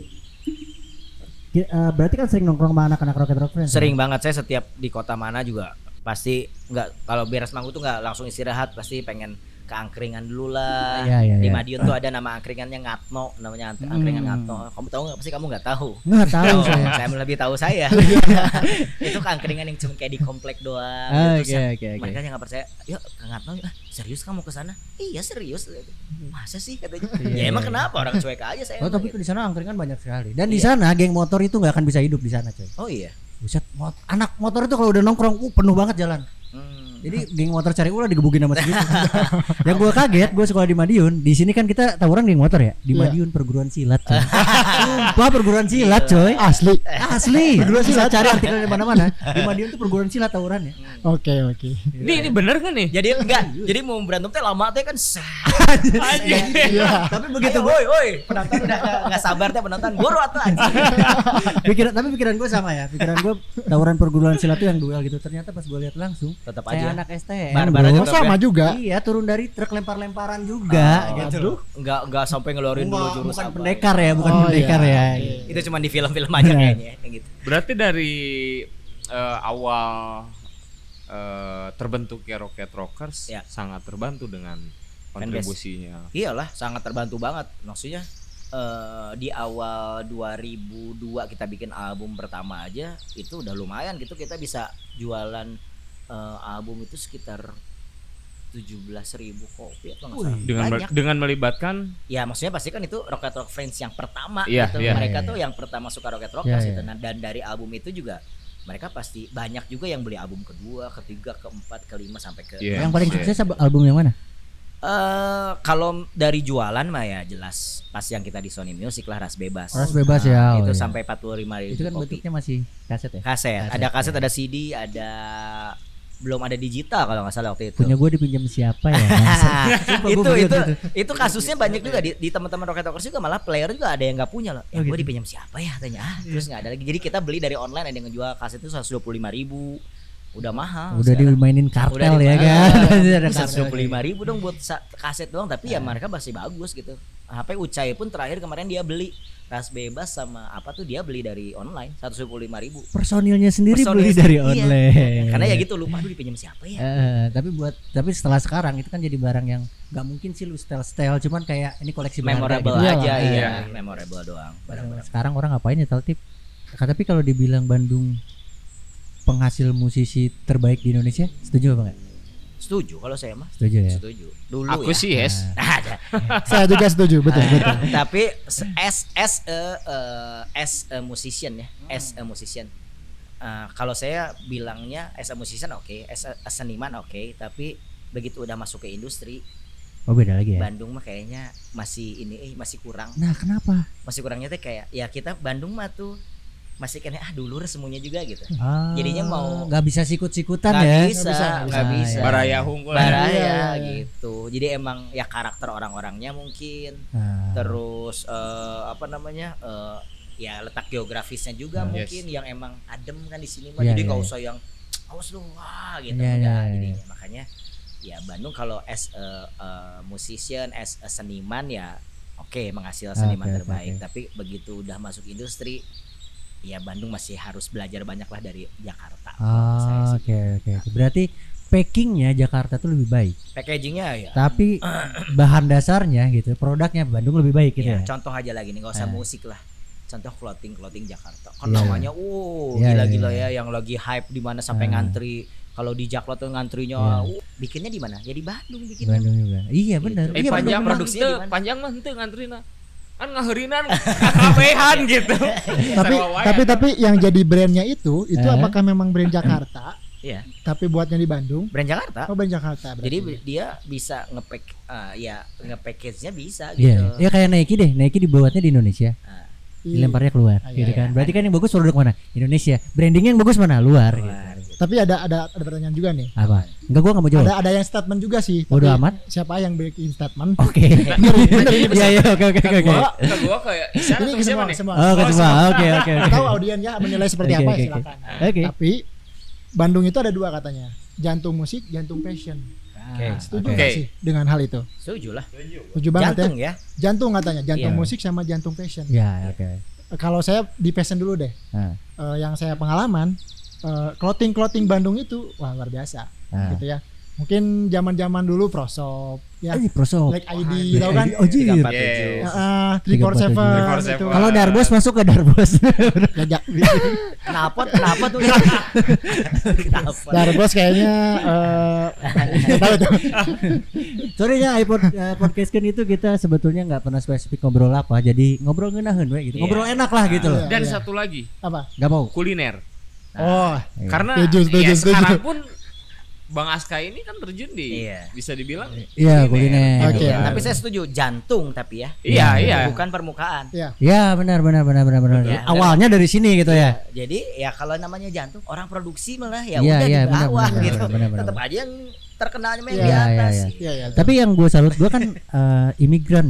berarti kan sering nongkrong sama anak-anak Rocket Rock Friends. Sering banget saya setiap di kota mana juga pasti nggak kalau beres manggung tuh nggak langsung istirahat, pasti pengen ke angkringan dulu lah. Iya, iya, Di iya. Madiun tuh ada nama angkringannya Ngatno, namanya angkringan Ngatno. Kamu tahu nggak? Pasti kamu nggak tahu. Nggak tahu Oh, saya. saya lebih tahu saya. Itu ke angkringan yang cuma kayak di komplek doang. Terus yang Oke. mereka yang nggak percaya, yuk ke Ngatno yuk. Serius kamu ke sana? Iya serius. Masa sih katanya? Ya Iya, emang iya. kenapa orang cuek aja saya. Oh, tapi di sana angkringan banyak sekali. Dan di Iya. sana geng motor itu nggak akan bisa hidup di sana, coy. Oh iya. Buset, anak motor itu kalau udah nongkrong penuh banget jalan. Jadi geng motor cari ulah digebukin sama segitu. Yang gue kaget, gue sekolah di Madiun. Di sini kan kita tawuran geng motor ya. Di Iya. Madiun perguruan silat. Coy. Sumpah perguruan silat, coy. Asli. Asli. Perguruan silat cari artikel di mana-mana. Di Madiun tuh perguruan silat tawurannya. Oke. Ini bener kan nih? Jadi enggak, jadi mau berantem teh lama teh kan Iya. Tapi begitu Ayo, woi, penonton udah enggak sabar teh penonton buru atuh anjing. pikiran gue sama ya. Pikiran gue tawuran perguruan silat tuh yang duel gitu. Ternyata pas gue lihat langsung Tetap kayak aja. anak STM. Barbar aja bro. Oh, sama juga. Iya, turun dari truk lempar-lemparan juga gitu loh. Enggak sampai ngeluarin dulu jurus Bukan apa. pendekar ya, bukan Oh, pendekar iya. ya. Itu cuma di film-film aja kayaknya gitu. Berarti dari awal terbentuknya Rocket Rockers Ya. sangat terbantu dengan kontribusinya. Iyalah, sangat terbantu banget. Maksudnya di awal 2002 kita bikin album pertama aja itu udah lumayan gitu, kita bisa jualan album itu sekitar 17.000 kopi atau nggak salah. Banyak. Dengan melibatkan Ya maksudnya pasti kan itu Rocket Rock Friends yang pertama Iya, gitu. iya. Mereka Iya, tuh yang pertama suka Rocket Rockers Iya, gitu. iya. Nah, dan dari album itu juga mereka pasti banyak juga yang beli album kedua, ketiga, keempat, kelima sampai ke Iya. Yang paling Iya. sukses album yang mana? kalau dari jualan mah ya jelas pas yang kita di Sony Music lah, Ras Bebas. Ras Bebas ya. Itu Oh, iya. sampai 45.000 Itu kan kopi. bentuknya masih kaset ya. Kaset, Kaset, ada kaset, ya. ada CD, ada belum ada digital kalau nggak salah waktu itu. Punya gue dipinjam siapa ya? Sumpah itu gua begitu. itu kasusnya banyak juga di teman-teman Rocket Rockers juga, malah player juga ada yang nggak punya loh. Ya Oh, gue gitu. dipinjam siapa ya tanya. Terus nggak ada lagi. Jadi kita beli dari online, ada yang ngejual kaset itu 125.000. Udah mahal. Udah sekarang. dimainin kartel Udah ya kan. Ada kartel. 125.000 dong buat kaset doang, tapi ya mereka masih bagus gitu. HP Ucai pun terakhir kemarin dia beli Ras Bebas sama apa tuh dia beli dari online 125.000. Personilnya sendiri Personil beli dari iya. online. Karena ya gitu, lupa dulu dipinjam siapa ya. Tapi setelah sekarang itu kan jadi barang yang nggak mungkin sih lu style cuman kayak ini koleksi berharga Memorable gitu. aja, Iya. iya, memorable doang. Barang-barang. Sekarang orang ngapain ya Taltip? Tapi kalau dibilang Bandung penghasil musisi terbaik di Indonesia, setuju apa enggak? Setuju kalau saya mah. Setuju ya. Setuju. Dulu aku ya. sih yes. Saya juga setuju, betul. Tapi as a musician ya, as a musician. Kalau saya bilangnya as a musician oke, as a seniman oke, tapi begitu udah masuk ke industri, Oh beda lagi ya. Bandung mah kayaknya masih masih kurang. Nah kenapa? Masih kurangnya tuh kayak ya kita Bandung mah tuh masih kayaknya dulur semuanya juga gitu. Jadinya mau nggak bisa sikut-sikutan nggak ya. nggak bisa. ya. Baraya hunggul. Baraya Iya. gitu. Jadi emang ya karakter orang-orangnya mungkin. Nah, Terus apa namanya? Ya letak geografisnya juga Yes. mungkin yang emang adem kan di sini mah. Iya, Jadi iya, nggak iya. usah yang awas lu wah gitu Iya, enggak. iya, Jadinya iya. makanya ya Bandung kalau as a musician, as a seniman ya oke, menghasilkan seniman Oke, terbaik. oke. Tapi begitu udah masuk industri ya Bandung masih harus belajar banyak lah dari Jakarta. menurut saya sih. Oke. Berarti packingnya Jakarta tuh lebih baik. Packagingnya ya. Tapi bahan dasarnya gitu, produknya Bandung lebih baik gitu Ya, ya. contoh aja lagi nih, nggak usah Eh. musik lah. Contoh clothing Jakarta. Kan Iya. namanya Iya, gila-gila iya. ya, yang lagi hype di mana sampai Ah. ngantri. Kalau di Jaklot tuh ngantrinya, bikinnya di mana? Ya di Bandung bikinnya. Bandung juga. Iya benar. Gitu. Iya Panjang Bandung mah produksinya di mana? panjang mah henteu ngantrina. Kan ngaheurinan kabehan gitu. Tapi yang jadi brandnya itu apakah memang brand Jakarta? Iya. Tapi buatnya di Bandung? Brand Jakarta. Oh, brand Jakarta. Jadi berarti. dia bisa nge-package-nya bisa Iya. gitu. Ya kayak Nike deh. Nike dibuatnya di Indonesia. Iya. Dilemparnya keluar Ah, gitu iya, kan. iya. Berarti kan yang bagus produk mana? Indonesia. Brandingnya yang bagus mana? Luar gitu. Luar, gitu. Tapi ada pertanyaan juga nih. Apa? Enggak, gua enggak mau jawab. Ada yang statement juga sih. Bodo tapi amat. Siapa yang bikin statement? Oke. Iya iya oke. Gua kayak isyarat Ini tuh ke siapa semua, nih? semua. Oh, semua. Oke. Tahu audiennya menilai seperti Oke, apa oke, ya oke. silakan. Oke. Tapi Bandung itu ada dua katanya. Jantung musik, jantung passion. Oke. Setuju Oke. nggak sih dengan hal itu? Setuju lah. Setuju banget Jantung ya. ya. Jantung katanya, jantung Iya. musik sama jantung passion. Ya, oke. Kalau saya di passion dulu deh. Nah, Yang saya pengalaman clothing Bandung itu wah luar biasa nah. gitu ya. Mungkin zaman-zaman dulu Prosop ya. Prosop. Like ID tahu kan? Oh, jir. 347. 347 347. itu. Kalau Darbos masuk ke Darbos. Jajak. Kenapa tuh? Kenapa? Darbos kayaknya nggak tahu tuh. Sorry ya podcast kan itu kita sebetulnya nggak pernah spesifik ngobrol apa, jadi ngobrol ngeunaheun we gitu. Iya. Ngobrol enak lah gitu loh. Iya. Dan satu lagi, Apa? Nggak mau. kuliner. Oh, Karena Setuju, ya setuju. sekarang pun Bang Aska ini kan terjun di Iya. bisa dibilang Iya, kuliner. Oke. Iya, tapi saya setuju jantung tapi ya. Iya. Bukan permukaan. Ya. Ya, benar. Ya, Awalnya dari sini gitu ya. Jadi ya kalau namanya jantung orang produksi malah ya Iya, udah iya, di bawah benar, gitu. benar. Tetap aja yang terkenalnya main Iya, di iya, atas. iya. Iya, iya. Tapi yang gue salut, gue kan imigran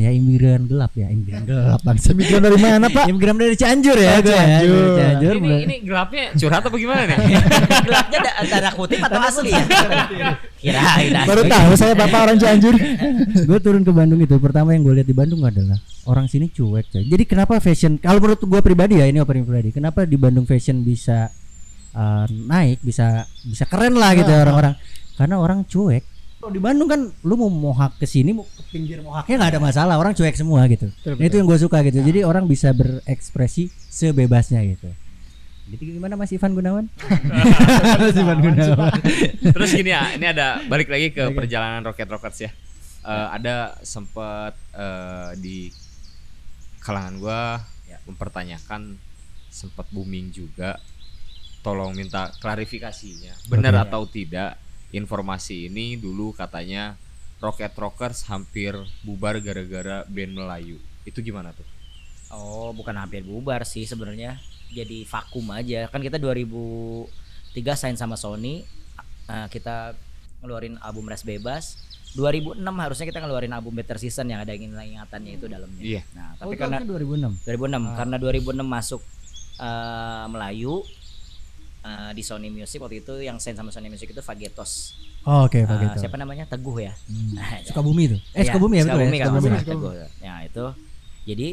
gelap ya, imigran gelap bangsa. Imigran dari mana, Pak? Imigran dari Cianjur ya, Oh, gue ya. Cianjur. Dari Cianjur. ini gelapnya curhat apa gimana nih? Gelapnya antara kutip atau asli ya? Kirain asli. Baru tahu saya Bapak orang Cianjur. Gue turun ke Bandung itu, pertama yang gue lihat di Bandung adalah orang sini cuek coy. Jadi kenapa fashion, kalau menurut gue pribadi ya, ini opini pribadi, kenapa di Bandung fashion bisa naik, bisa keren lah gitu ya orang-orang, karena orang cuek. Kalau di Bandung kan lu mau mohak ke sini, mau ke pinggir mohaknya nggak ada masalah, orang cuek semua gitu. Nah, itu yang gue suka gitu. Jadi orang bisa berekspresi sebebasnya gitu. Jadi gimana Mas Ivan Gunawan? Mas Ivan Gunawan. Terus gini ya, ini ada balik lagi ke perjalanan Rocket Rockers ya. Ada sempat di kalangan gua mempertanyakan, sempat booming juga. Tolong minta klarifikasinya, benar atau tidak informasi ini dulu katanya Rocket Rockers hampir bubar gara-gara band Melayu. Itu gimana tuh? Oh, bukan hampir bubar sih sebenarnya. Jadi vakum aja. Kan kita 2003 sign sama Sony. Kita ngeluarin album Res Bebas. 2006 harusnya kita ngeluarin album Better Season yang ada ingatannya itu dalamnya. Iya. Nah, Oh, tapi itu karena harusnya 2006. karena 2006 masuk Melayu di Sony Music waktu itu yang sign sama Sony Music itu Vagetos. Oh, oke, begitu. Siapa namanya? Teguh ya. Sukabumi itu. Iya, Sukabumi ya, betul Sukabumi ya. kan Sukabumi. masalah Teguh. Ya itu. Jadi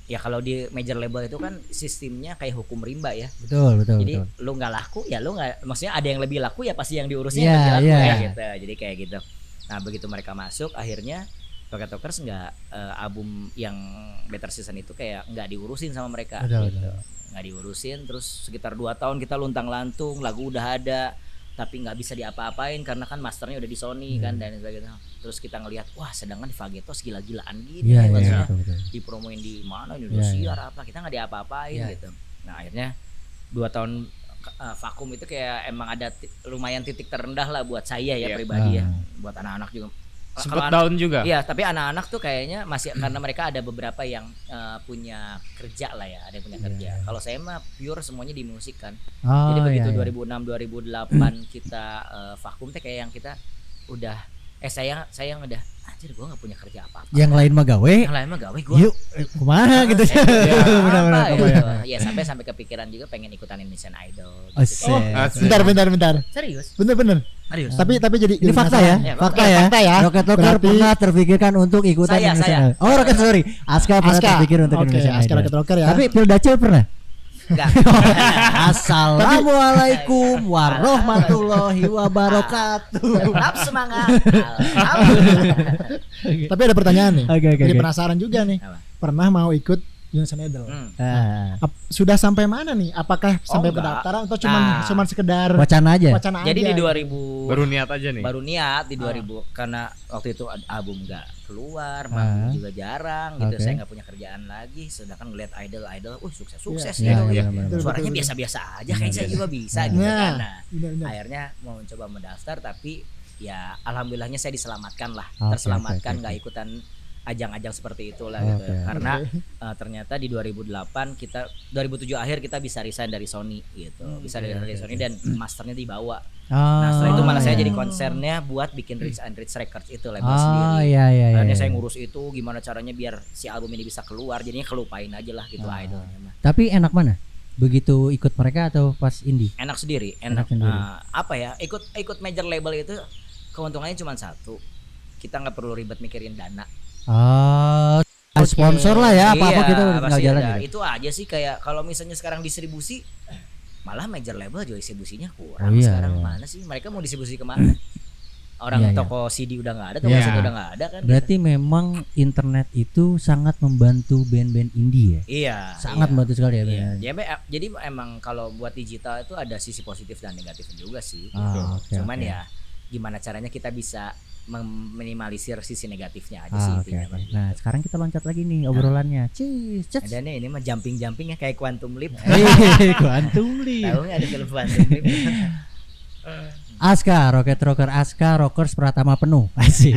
ya kalau di major label itu kan sistemnya kayak hukum rimba ya. Betul. Jadi lu nggak laku ya lu nggak, maksudnya ada yang lebih laku ya pasti yang diurusnya Iya, yang lebih laku iya. ya gitu. Jadi kayak gitu. Nah begitu mereka masuk akhirnya Rocket Rockers nggak album yang Better Season itu kayak nggak diurusin sama mereka. Betul, Gitu. betul. Nggak diurusin, terus sekitar 2 tahun kita luntang-lantung, lagu udah ada tapi nggak bisa diapa-apain karena kan masternya udah di Sony kan dan sebagainya. Terus kita ngelihat wah sedangkan di Vagetos gila-gilaan gini Iya, maksudnya betul. dipromoin di mana Iya, Indosiar apa kita nggak diapa-apain Iya. gitu. Nah akhirnya 2 tahun vakum itu kayak emang ada lumayan titik terendah lah buat saya ya Iya. pribadi ya, buat anak-anak juga. Sempat down juga. Iya, tapi anak-anak tuh kayaknya masih karena mereka ada beberapa yang punya kerja lah ya, ada yang punya kerja. Kalau saya mah pure semuanya di musik kan. Oh, Jadi begitu iya. 2006 2008 kita vakum teh kayak yang kita udah saya udah anjir gua enggak punya kerja apa-apa. Yang lain mah gawe. Yang lain mah gawe gua. Yuk, kumaha gitu. Benar-benar kebayang. Ya sampai kepikiran juga pengen ikutan Indonesian Idol Asik. gitu. Bentar. Serius? Bener. Serius? Tapi jadi Ini fakta ya, Ya, fakta ya. fakta ya. Rocket Rocker Berarti- pernah terpikirkan untuk ikutan Saya. Indonesian Idol. Oh, Rocket sorry. Aska pernah Aska. terpikir untuk Oke, Indonesian Aska Idol. Rocket Rocker ya. Tapi Pildacil pernah? Enggak. Assalamualaikum warahmatullahi wabarakatuh. Tetap semangat. Tapi ada pertanyaan nih. Oke. Jadi penasaran juga nih. Apa? Pernah mau ikut Indonesian Idol? Ah, Sudah sampai mana nih? Apakah sampai enggak. pendaftaran atau Nah. cuman sekedar wacana aja. wacana Jadi aja? di 2000 Baru niat aja nih. baru niat di 2000 karena waktu itu album nggak keluar, manggung juga jarang gitu. Oke. Saya nggak punya kerjaan lagi, sedangkan ngeliat idol, sukses Iya, gitu. iya, betul, Suaranya betul. biasa-biasa aja, kayak saya juga bisa gitu Nah, kan. Nah, benar. akhirnya mau mencoba mendaftar tapi ya alhamdulillahnya saya diselamatkan lah, Oke, terselamatkan oke. nggak ikutan ajang-ajang seperti itulah Oke. gitu. Karena ternyata di 2008 2007 akhir kita bisa resign dari Sony gitu. Bisa dari Sony dan masternya dibawa. Nah, setelah itu malah saya jadi concernnya buat bikin Rich and Rich Records itu label Oh sendiri. iya. Akhirnya saya ngurus itu gimana caranya biar si album ini bisa keluar. Jadinya kelupain aja lah gitu idolnya mah. Tapi enak mana? Begitu ikut mereka atau pas indie? Enak sendiri, Enak enak. sendiri. Apa ya? Ikut major label itu keuntungannya cuma satu. Kita nggak perlu ribet mikirin dana. Oh, sponsor lah ya, apa-apa Iya, kita udah tinggal pasti jalan ada. gitu. Itu aja sih kayak kalau misalnya sekarang distribusi malah major label juga distribusinya kurang. Oh, iya, Sekarang iya. mana sih? Mereka mau distribusi kemana? Orang Iya, iya. toko CD udah nggak ada, toko Iya. CD udah nggak ada kan? Berarti memang internet itu sangat membantu band-band indie ya. Iya. Sangat iya. membantu sekali ya. Iya. band. Jadi emang kalau buat digital itu ada sisi positif dan negatifnya juga sih. Ah, gitu. oke, Cuman oke. ya gimana caranya kita bisa meminimalisir sisi negatifnya aja Ah, sih oke, intinya. oke. Nah, sekarang kita loncat lagi nih obrolannya. Cis, cis. Ada nih ini mah jumping ya kayak Quantum Leap. Hei, Quantum Leap. Tahu nggak ada film Quantum Leap? Aska, Rocket Rocker Aska, Rockers Pratama penuh. Asik.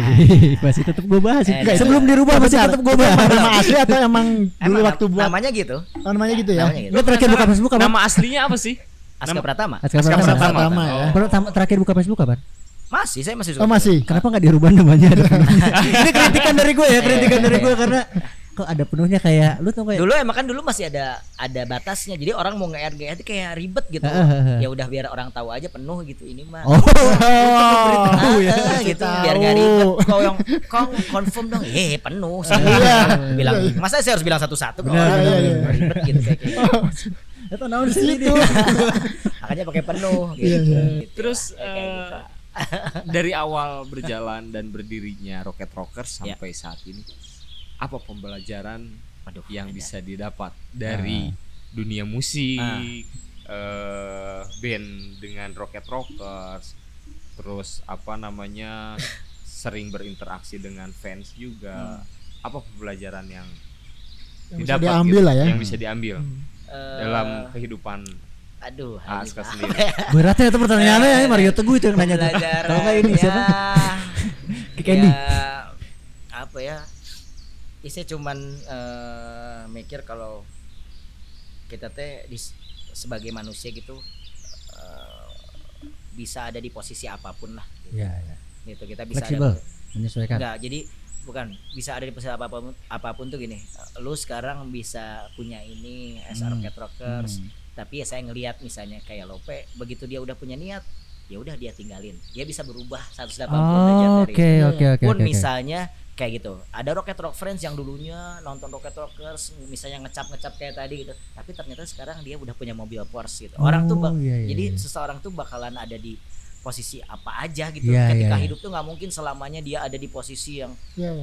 Masih tetap gue bahas. Sebelum dirubah masih tetap gue bahas. Nama asli atau emang dulu Emang waktu buat namanya gitu. namanya gitu ya? Namanya gitu. Lo terakhir buka Facebook kapan? Nama aslinya apa sih? Aska Pratama. Aska Aska Pratama. Pratama. Pratama ya. Terakhir buka Facebook kapan? Masih, saya masih Oh suka. masih. Kenapa nggak dirubah namanya? Ini kritikan dari gue ya, kritikan dari gue karena kok ada penuhnya kayak lu tau gak ya? Dulu emang kan dulu masih ada batasnya. Jadi orang mau nge-add itu kayak ribet gitu. Ya udah biar orang tahu aja penuh gitu ini mah. Oh, Gitu biar gak ribet. Kau confirm dong. Penuh sih. Bilang masa saya harus bilang satu-satu kalau orang ribet gitu kayak gitu. itu naon sih itu. Makanya pakai penuh gitu. Iya, iya. Gitu. Terus Kayak gitu. dari awal berjalan dan berdirinya Rocket Rockers sampai saat ini, apa pembelajaran Waduh, yang ada. bisa didapat dari dunia musik, band dengan Rocket Rockers, terus apa namanya sering berinteraksi dengan fans juga. Apa pembelajaran yang Yang bisa didapat diambil lah ya. yang bisa diambil dalam kehidupan Aduh, Aska Habib. sendiri? Beratnya itu pertanyaannya ya Mario Teguh itu yang nanya tuh. Pembelajaran, Kalau nggak ini siapa? Candy. Apa ya? Saya cuman mikir kalau kita sebagai manusia gitu bisa ada di posisi apapun lah. Gitu. Iya, iya. Gitu kita bisa Fleksibel, ada. menyesuaikan. Enggak, jadi bukan bisa ada di posisi apapun tuh gini. Lu sekarang bisa punya ini as a Rocket Rockers. Tapi ya saya ngelihat misalnya kayak Lope, begitu dia udah punya niat, ya udah dia tinggalin. Dia bisa berubah 180 derajat dari itu. Pun misalnya kayak gitu. Ada Rocket Rock Friends yang dulunya nonton Rocket Rockers, misalnya ngecap kayak tadi gitu. Tapi ternyata sekarang dia udah punya mobil Porsche gitu. Orang tuh jadi seseorang tuh bakalan ada di posisi apa aja gitu. Ketika hidup tuh nggak mungkin selamanya dia ada di posisi yang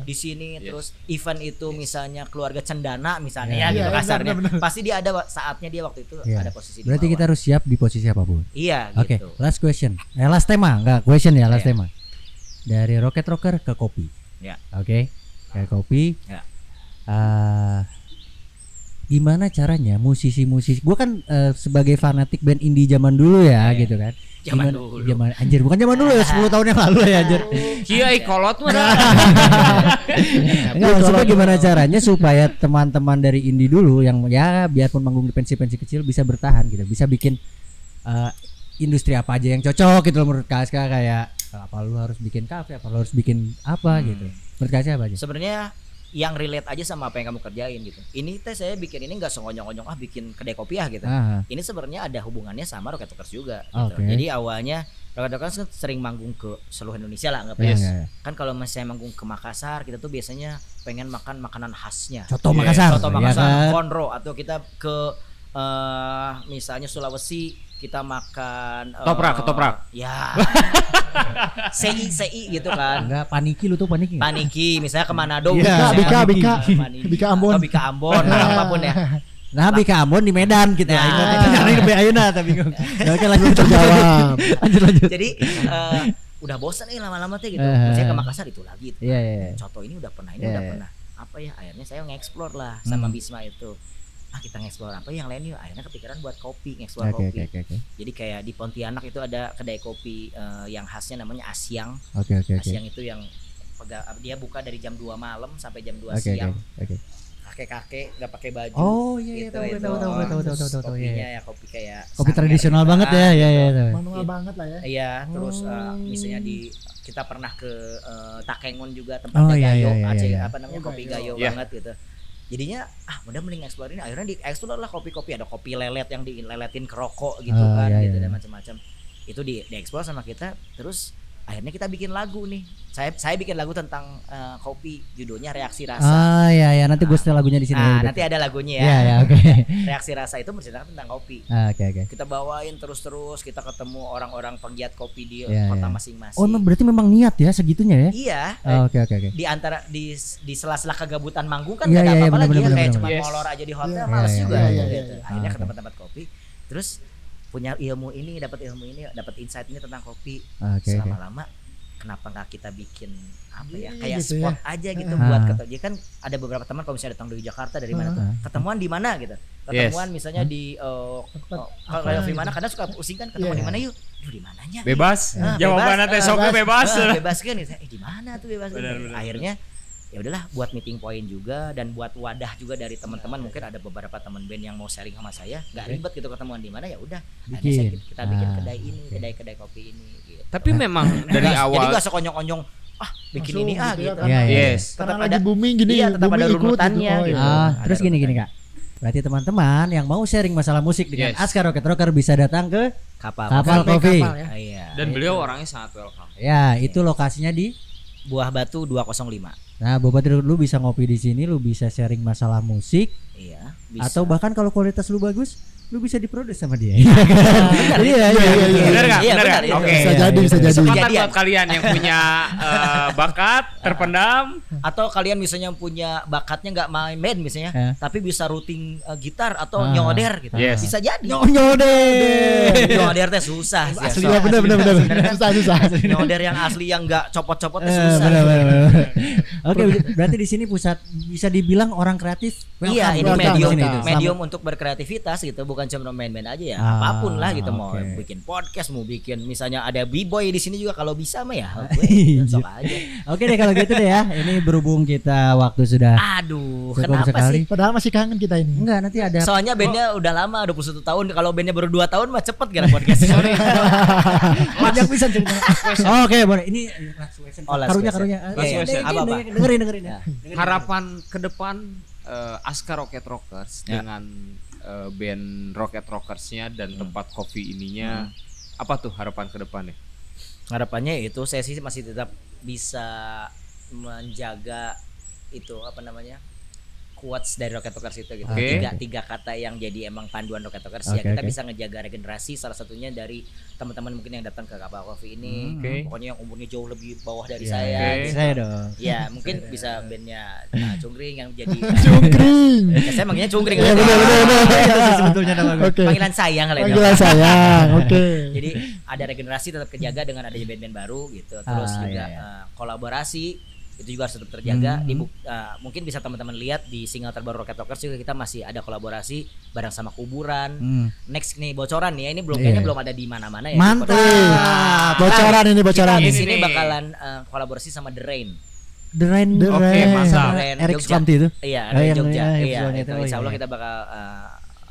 di sini. Terus event itu misalnya keluarga cendana misalnya gitu kasarnya. Bener. Pasti dia ada saatnya dia waktu itu ada posisi. Berarti di kita bawah. harus siap di posisi apapun. Iya Oke, gitu. last question. Last tema, enggak question ya, last tema. Dari Rocket Rocker ke kopi. Ya. Oke. Ke kopi. Ya. Gimana caranya musisi-musisi? Gue kan sebagai fanatik band indie zaman dulu ya, gitu kan. Zaman dulu. Anjir, bukan zaman dulu ya, 10 tahun yang lalu ya anjir. Kiai kolot mah. Enggak, maksudnya gimana caranya supaya teman-teman dari indie dulu yang ya biarpun manggung di pensi-pensi kecil bisa bertahan gitu, bisa bikin industri apa aja yang cocok gitu loh menurut Kaska, kayak apa lu harus bikin kafe, apa lu harus bikin apa gitu. Menurut Kaska apa aja? Sebenarnya yang relate aja sama apa yang kamu kerjain gitu. Ini saya bikin ini nggak sengonyong-onyong bikin kedai kopi gitu. Ini sebenarnya ada hubungannya sama Rocket Rockers juga gitu. Jadi awalnya Rocket Rockers kan sering manggung ke seluruh Indonesia lah anggap ya. Kan kalau misalnya manggung ke Makassar, kita tuh biasanya pengen makan makanan khasnya. Coto Makassar. Coto Makassar, ya kan? konro, atau kita ke misalnya Sulawesi kita makan ketoprak. Ya. sei gitu kan. Enggak, paniki lu tuh paniki. Paniki misalnya ke Manado, Bika Ambon. atau Bika Ambon, apapun ya. Nah, Bika Ambon di Medan gitu. Nyari lebih ayeuna tapi oke lanjut Terjawab. lanjut. Jadi udah bosan lama-lama tuh gitu. Misalnya ke Makassar itu lagi. Iya. Coto ini udah pernah, udah pernah. Apa ya? Akhirnya saya nge-explore lah sama Bisma itu. Kita nge-explore apa yang lain yuk. Akhirnya kepikiran buat kopi, nge-explore kopi. Jadi kayak di Pontianak itu ada kedai kopi yang khasnya namanya Asyang. Asyang itu yang dia buka dari jam 2 malam sampai jam 2 siang. Kakek-kakek nggak pakai baju. Oh iya, gitu, tahu. Kopinya ya kopi kayak kopi tradisional gitu banget kan. ya. Manual banget lah ya. Iya, terus misalnya kita pernah ke Takengon juga tempatnya Gayo, Aceh apa namanya kopi Gayo banget gitu. Jadinya udah mending explore ini, akhirnya di-explore lah kopi-kopi, ada kopi lelet yang dileletin ke rokok gitu gitu dan macam-macam. Itu di-explore sama kita, terus akhirnya kita bikin lagu nih. Saya bikin lagu tentang kopi, judulnya Reaksi Rasa. Ya nanti gue setel lagunya di sini. Nanti ada lagunya ya. Iya, oke. Reaksi Rasa itu menceritakan tentang kopi. Oke. Kita bawain terus kita ketemu orang-orang penggiat kopi di kota masing-masing. Oh, berarti memang niat ya segitunya ya? Iya. Oke. Di antara di sela-sela kegabutan manggung kan gak ada apa-apa lagi ya, kayak cuma molor aja di hotel, males juga gitu. Akhirnya ke tempat-tempat kopi, terus punya ilmu ini, dapat insight ini tentang kopi. Lama-lama kenapa nggak kita bikin apa ya Iya, kayak gitu spot ya. aja gitu Ah. buat ketemu. Jadi kan ada beberapa teman kalau misalnya datang dari Jakarta dari mana tuh ketemuan di mana gitu. Ketemuan misalnya di kalau apa di mana gitu. kadang suka pusing kan ketemuan Iya. di mana yuk. Duh di mananya? Bebas. Ah, Jawabannya teh sok bebas. Bebas kan di mana tuh bebas. Benar. Akhirnya ya udahlah buat meeting point juga dan buat wadah juga dari teman-teman. Mungkin ada beberapa teman band yang mau sharing sama saya, nggak ribet gitu ketemuan di mana ya udah. Akhirnya kita bikin kedai ini, kedai kopi ini gitu. Tapi memang dari Jadi awal nggak sekonyong-konyong bikin Langsung ini gitu ya, gitu. karena- Iya, iya. yes. Karena Tetap lagi ada- booming gini, iya, tetap booming ada ikut runutannya gitu. Oh, gitu. iya. Ada Terus gini runutannya. Kak. Berarti teman-teman yang mau sharing masalah musik dengan Yes. Askar Rocket Rocker bisa datang ke Kapal. Kapal Coffee. Kapal ya. Ah, iya. dan beliau orangnya sangat welcome. Ya, itu lokasinya di Buah Batu 205. Nah, Bobat lu bisa ngopi di sini, lu bisa sharing masalah musik, Iya, bisa. atau bahkan kalau kualitas lu bagus, lu bisa diproduksi sama dia. Benar, Iya, itu. iya, iya. Benar nggak? Iya, Benar benar, nggak? itu. Oke. Bisa Iya, jadi, iya. bisa jadi. Kesempatan Kejadian. buat kalian yang punya bakat terpendam. Atau kalian misalnya punya bakatnya nggak main band misalnya, Ya. tapi bisa routing gitar atau Ah. nyoder gitu. Yes. Bisa jadi. Nyoder teh susah sih. Asli ya, bener. Susah. Nyoder yang asli yang nggak copot-copot teh Benar, susah. benar. Oke, berarti di sini pusat bisa dibilang orang kreatif. Iya, ini Welcome, medium welcome. medium untuk berkreativitas gitu, bukan cuma main-main aja ya. Ah, Apapun lah gitu, mau oke. bikin podcast, mau bikin misalnya ada b-boy di sini juga kalau bisa mah ya. Anjir. Sok aja. Oke deh kalau gitu deh ya. Ini berhubung kita waktu sudah Aduh, cukup kenapa sekali. sih? Padahal masih kangen kita ini. Enggak, nanti ada Soalnya bandnya udah lama, 21 tahun. Kalau bandnya baru 2 tahun mah cepet gara podcast. banyak bisa cerita. Oke, boleh. Ini last question. Oh, last Karunya. question. Last question. Apa-apa? Dengerin ya. Harapan ke depan Askar Rocket Rockers Ya. dengan band Rocket Rockersnya dan tempat kopi ininya, apa tuh harapan ke depannya? Harapannya itu saya sih masih tetap bisa menjaga itu apa namanya? Quotes dari Rocket Rockers itu gitu. Oke. Tiga kata yang jadi emang panduan Rocket Rockers ya. Oke, Kita oke. bisa ngejaga regenerasi, salah satunya dari teman-teman mungkin yang datang ke Kapal Coffee ini. Oke. Pokoknya yang umurnya jauh lebih bawah dari Iya, saya. Oke. gitu. Saya dong. Ya mungkin bisa bandnya Cungkring yang jadi Cungkring. ya, saya manggilnya Cungkring. Iya, bener. Itu sih sebetulnya nama gue. Oke. Panggilan sayang kali itu. Panggilan sayang. Oke. Jadi ada regenerasi tetap kejaga dengan adanya band-band baru gitu. Terus Ah, juga iya, iya. Kolaborasi itu juga harus tetap terjaga. Mungkin bisa teman-teman lihat di single terbaru Rocket Rockers juga kita masih ada kolaborasi bareng sama Kuburan. Next nih bocoran nih ya, ini belum kayaknya Iya. belum ada di mana-mana ya. Mantap. Bocoran ini, bocoran. Kita di Ini sini nih. bakalan kolaborasi sama The Rain. The Rain. The Oke, Rain. mantap. Sama Eric Jogja. Swanti itu. Iya, Oh, dari yang- Jogja. yang Iya, episode itu. itu Oh, insya Allah iya. kita bakal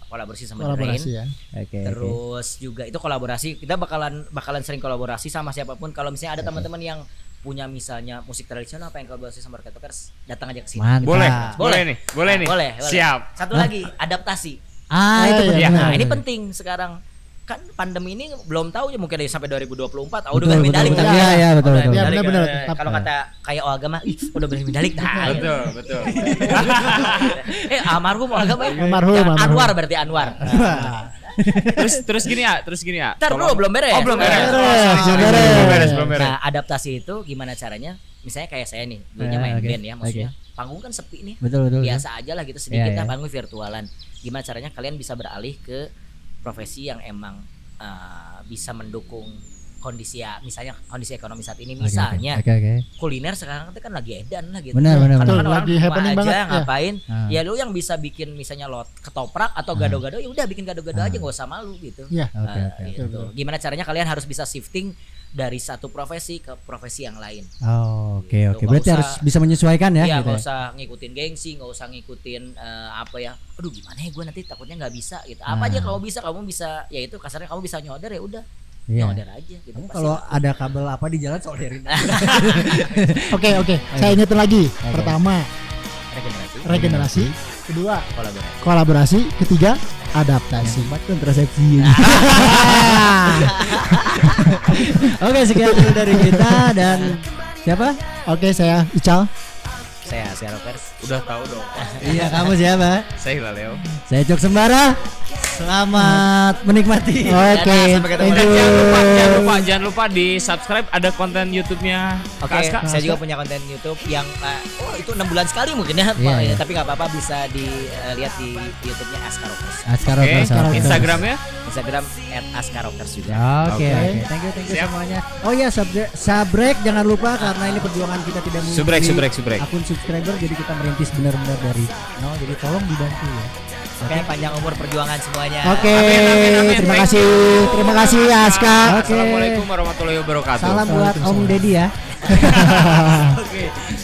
kolaborasi sama The Kolaborasi Rain. ya. Oke. Terus juga itu kolaborasi, kita bakalan sering kolaborasi sama siapapun. Kalau misalnya ada teman-teman yang punya misalnya musik tradisional apa yang kolaborasi sama Rocket Rockers, datang aja ke sini. Mantap. Boleh, Boleh. boleh nih, boleh nih. Boleh. Siap. Satu lagi, adaptasi. Itu Iya, benar. Nah, ini penting sekarang. Kan pandemi ini belum tahu ya mungkin dari sampai 2024. Oh, udah Betul, medali betul, bentar. betul. Iya, iya, betul, Udah betul. medali, Iya, benar-benar. kalau kata kayak Olga mah, ih, udah beli medali. Nah, Betul, betul. almarhum Olga mah. Almarhum. Anwar berarti Anwar. terus gini ya. Ntar dulu belum beres. Oh, belum beres. Belum Belum beres. Nah, adaptasi itu gimana caranya? Misalnya kayak saya nih, dulunya main Oke, band ya, maksudnya panggung kan sepi nih. Betul. Biasa aja lah gitu sedikit Iya, lah iya. panggung virtualan. Gimana caranya kalian bisa beralih ke profesi yang emang bisa mendukung kondisi ya, misalnya kondisi ekonomi saat ini, misalnya Oke. kuliner sekarang itu kan lagi edan lah gitu. Benar. Kadang kan Betul, orang lagi rumah happening aja banget, ya. ngapain? Ah. Ya lu yang bisa bikin misalnya ketoprak atau gado-gado ya udah bikin gado-gado aja, nggak usah malu gitu. Iya. Oke. Gitu. Betul. Gimana caranya kalian harus bisa shifting dari satu profesi ke profesi yang lain. Oke. Gitu, nggak Berarti usah- harus bisa menyesuaikan ya. Iya, gitu nggak ya. usah ngikutin gengsi, nggak usah ngikutin apa ya. Aduh, gimana ya gue nanti takutnya nggak bisa gitu. Apa aja kamu bisa, ya itu kasarnya kamu bisa nyodar ya udah. Iya. Nyodar aja gitu. Kamu Pasti kalau ada kabel apa di jalan solderin. Oke. Saya ingetin lagi. Pertama, regenerasi, regenerasi. Kedua, kolaborasi. kolaborasi. Ketiga, adaptasi. Empat kontrasepsi. Oke, sekian dulu dari kita dan siapa? Oke, saya Ical. Saya Rockers. Udah tahu dong. Iya, kamu siapa? Saya Hilaleo. Saya Cok Sembara. Selamat menikmati. Oke, Dadah, sampai ketemu. thank Dan you. jangan lupa di subscribe, ada konten YouTube-nya Oke, Kak Aska. saya juga punya konten YouTube yang itu 6 bulan sekali mungkin ya, Iya, iya. tapi nggak apa-apa bisa dilihat di YouTube-nya Aska Rockers. Askar Oke, Rockers. Instagramnya Instagram @askarockers juga. Oke, Oke. oke. Thank you Siap. semuanya. Oh ya, sabrek jangan lupa karena ini perjuangan kita tidak Subrek, memiliki subrek. akun subscriber, jadi kita merintis benar-benar dari nol. Jadi tolong dibantu ya. Oke, panjang umur perjuangan semuanya. Oke, Amin, amin, amin. terima Thank kasih. Terima kasih Aska. Oke. Assalamualaikum warahmatullahi wabarakatuh. Salam buat Om Deddy ya. Oke.